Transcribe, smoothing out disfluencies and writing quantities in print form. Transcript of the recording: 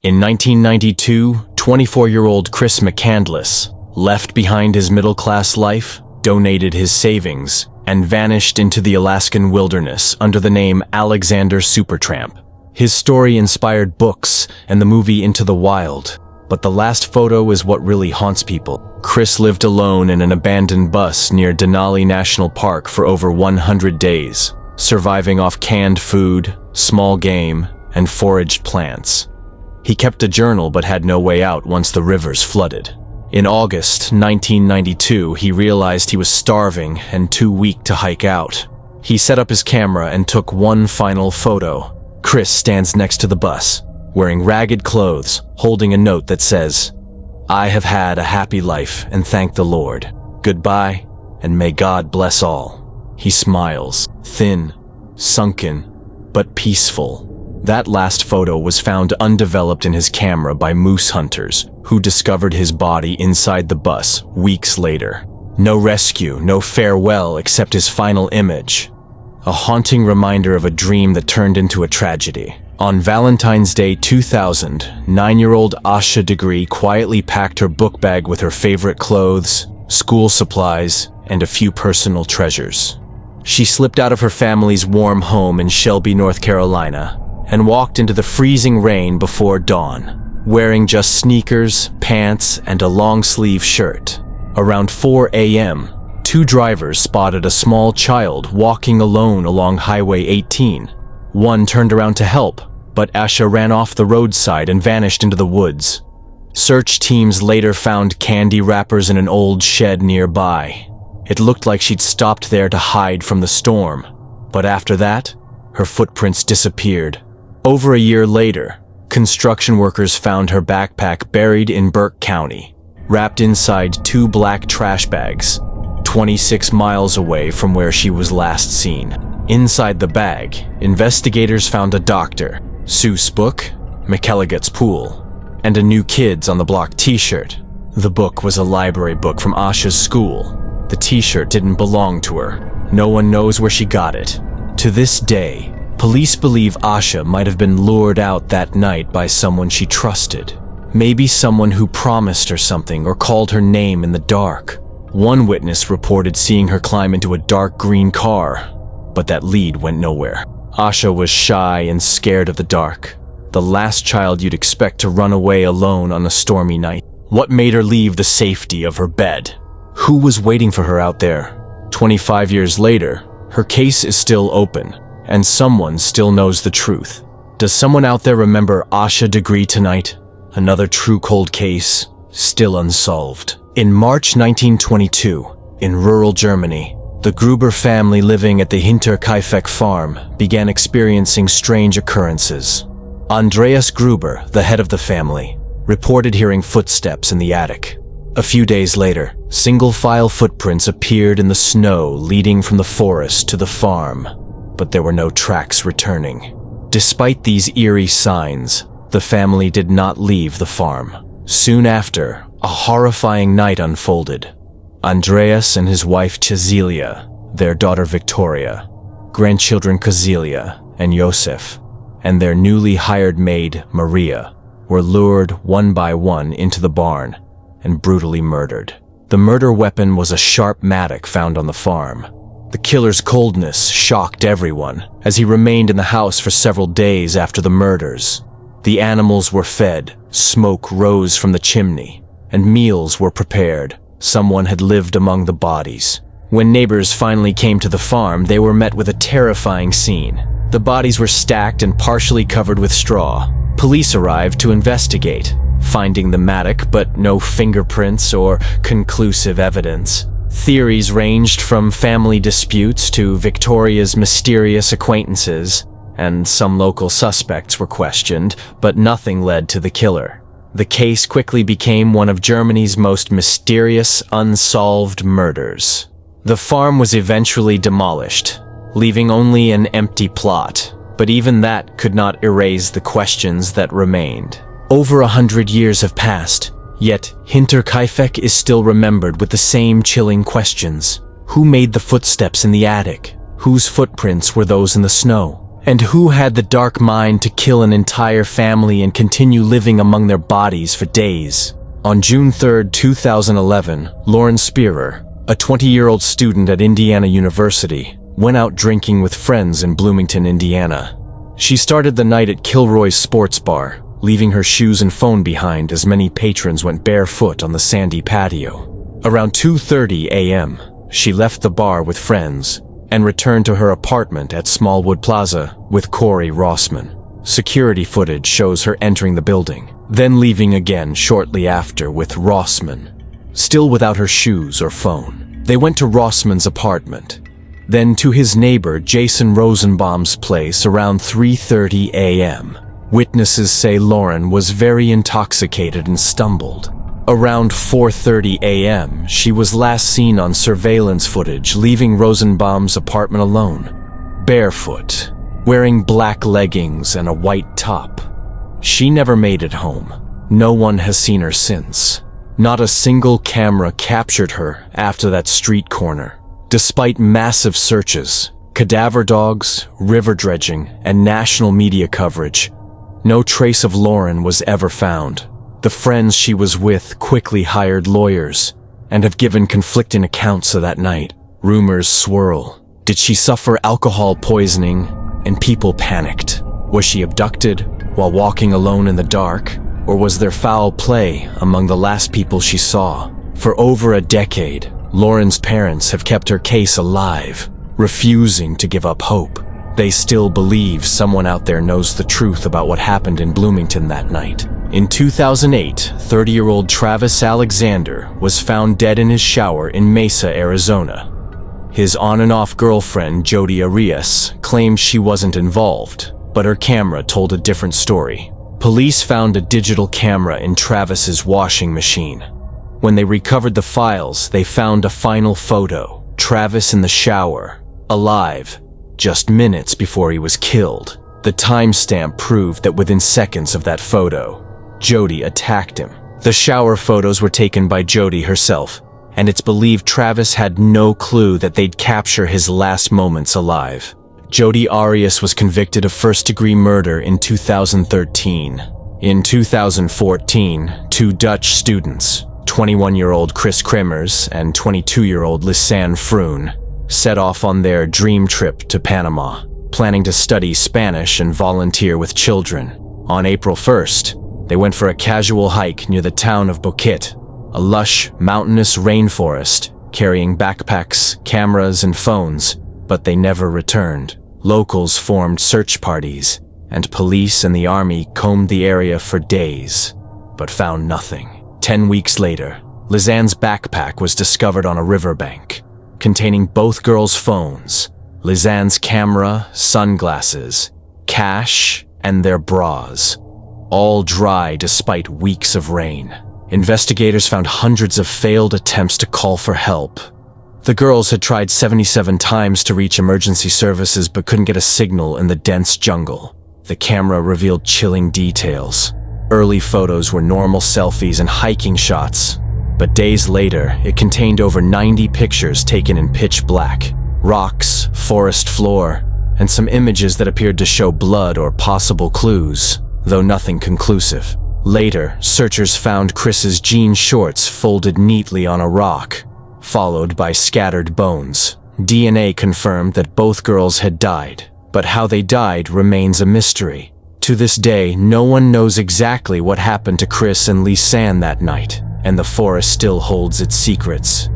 In 1992, 24-year-old Chris McCandless left behind his middle-class life, donated his savings, and vanished into the Alaskan wilderness under the name Alexander Supertramp. His story inspired books and the movie Into the Wild, but the last photo is what really haunts people. Chris lived alone in an abandoned bus near Denali National Park for over 100 days, surviving off canned food, small game, and foraged plants. He kept a journal but had no way out once the rivers flooded. In August 1992, he realized he was starving and too weak to hike out. He set up his camera and took one final photo. Chris stands next to the bus, wearing ragged clothes, holding a note that says, "I have had a happy life and thank the Lord. Goodbye, and may God bless all." He smiles, thin, sunken, but peaceful. That last photo was found undeveloped in his camera by moose hunters, who discovered his body inside the bus weeks later. No rescue, no farewell except his final image. A haunting reminder of a dream that turned into a tragedy. On Valentine's Day 2000, 9-year-old Asha Degree quietly packed her book bag with her favorite clothes, school supplies, and a few personal treasures. She slipped out of her family's warm home in Shelby, North Carolina, and walked into the freezing rain before dawn, wearing just sneakers, pants, and a long-sleeve shirt. Around 4 a.m., 2 drivers spotted a small child walking alone along Highway 18. One turned around to help, but Asha ran off the roadside and vanished into the woods. Search teams later found candy wrappers in an old shed nearby. It looked like she'd stopped there to hide from the storm, but after that, her footprints disappeared. Over a year later, construction workers found her backpack buried in Burke County, wrapped inside 2 black trash bags, 26 miles away from where she was last seen. Inside the bag, investigators found a Dr. Seuss book, McElligot's Pool, and a New Kids on the Block t-shirt. The book was a library book from Asha's school. The t-shirt didn't belong to her. No one knows where she got it. To this day, police believe Asha might have been lured out that night by someone she trusted. Maybe someone who promised her something or called her name in the dark. One witness reported seeing her climb into a dark green car, but that lead went nowhere. Asha was shy and scared of the dark, the last child you'd expect to run away alone on a stormy night. What made her leave the safety of her bed? Who was waiting for her out there? 25 years later, her case is still open, and someone still knows the truth. Does someone out there remember Asha Degree tonight? Another true cold case, still unsolved. In March 1922, in rural Germany, the Gruber family living at the Hinterkaifeck farm began experiencing strange occurrences. Andreas Gruber, the head of the family, reported hearing footsteps in the attic. A few days later, single-file footprints appeared in the snow leading from the forest to the farm, but there were no tracks returning. Despite these eerie signs, the family did not leave the farm. Soon after, a horrifying night unfolded. Andreas and his wife Cecilia, their daughter Victoria, grandchildren Kazilia and Josef, and their newly hired maid Maria were lured one by one into the barn and brutally murdered. The murder weapon was a sharp mattock found on the farm. The killer's coldness shocked everyone, as he remained in the house for several days after the murders. The animals were fed, smoke rose from the chimney, and meals were prepared. Someone had lived among the bodies. When neighbors finally came to the farm, they were met with a terrifying scene. The bodies were stacked and partially covered with straw. Police arrived to investigate, finding the mattock but no fingerprints or conclusive evidence. Theories ranged from family disputes to Victoria's mysterious acquaintances, and some local suspects were questioned, but nothing led to the killer. The case quickly became one of Germany's most mysterious unsolved murders. The farm was eventually demolished, leaving only an empty plot, but even that could not erase the questions that remained. Over 100 years have passed, yet Hinterkaifeck is still remembered with the same chilling questions. Who made the footsteps in the attic? Whose footprints were those in the snow? And who had the dark mind to kill an entire family and continue living among their bodies for days? On June 3, 2011, Lauren Spearer, a 20-year-old student at Indiana University, went out drinking with friends in Bloomington, Indiana. She started the night at Kilroy's Sports Bar, leaving her shoes and phone behind as many patrons went barefoot on the sandy patio. Around 2:30 a.m., she left the bar with friends and returned to her apartment at Smallwood Plaza with Corey Rossman. Security footage shows her entering the building, then leaving again shortly after with Rossman. Still without her shoes or phone, they went to Rossman's apartment, then to his neighbor Jason Rosenbaum's place around 3:30 a.m. Witnesses say Lauren was very intoxicated and stumbled. Around 4:30 a.m., she was last seen on surveillance footage leaving Rosenbaum's apartment alone, barefoot, wearing black leggings and a white top. She never made it home. No one has seen her since. Not a single camera captured her after that street corner. Despite massive searches, cadaver dogs, river dredging, and national media coverage, no trace of Lauren was ever found. The friends she was with quickly hired lawyers and have given conflicting accounts of that night. Rumors swirl. Did she suffer alcohol poisoning and people panicked? Was she abducted while walking alone in the dark? Or was there foul play among the last people she saw? For over a decade, Lauren's parents have kept her case alive, refusing to give up hope. They still believe someone out there knows the truth about what happened in Bloomington that night. In 2008, 30-year-old Travis Alexander was found dead in his shower in Mesa, Arizona. His on-and-off girlfriend, Jodi Arias, claims she wasn't involved, but her camera told a different story. Police found a digital camera in Travis's washing machine. When they recovered the files, they found a final photo, Travis in the shower, alive, just minutes before he was killed. The timestamp proved that within seconds of that photo, Jodi attacked him. The shower photos were taken by Jodi herself, and it's believed Travis had no clue that they'd capture his last moments alive. Jodi Arias was convicted of first-degree murder in 2013. In 2014, two Dutch students, 21-year-old Chris Kremers and 22-year-old Lisanne Froon, set off on their dream trip to Panama, planning to study Spanish and volunteer with children. On April 1st, they went for a casual hike near the town of Boquete, a lush, mountainous rainforest, carrying backpacks, cameras, and phones, but they never returned. Locals formed search parties, and police and the army combed the area for days, but found nothing. 10 weeks later, Lisanne's backpack was discovered on a riverbank, containing both girls' phones, Lisanne's camera, sunglasses, cash, and their bras, all dry despite weeks of rain. Investigators found hundreds of failed attempts to call for help. The girls had tried 77 times to reach emergency services but couldn't get a signal in the dense jungle. The camera revealed chilling details. Early photos were normal selfies and hiking shots, but days later, it contained over 90 pictures taken in pitch black, rocks, forest floor, and some images that appeared to show blood or possible clues, though nothing conclusive. Later, searchers found Chris's jean shorts folded neatly on a rock, followed by scattered bones. DNA confirmed that both girls had died, but how they died remains a mystery. To this day, no one knows exactly what happened to Chris and Lisanne that night, and the forest still holds its secrets.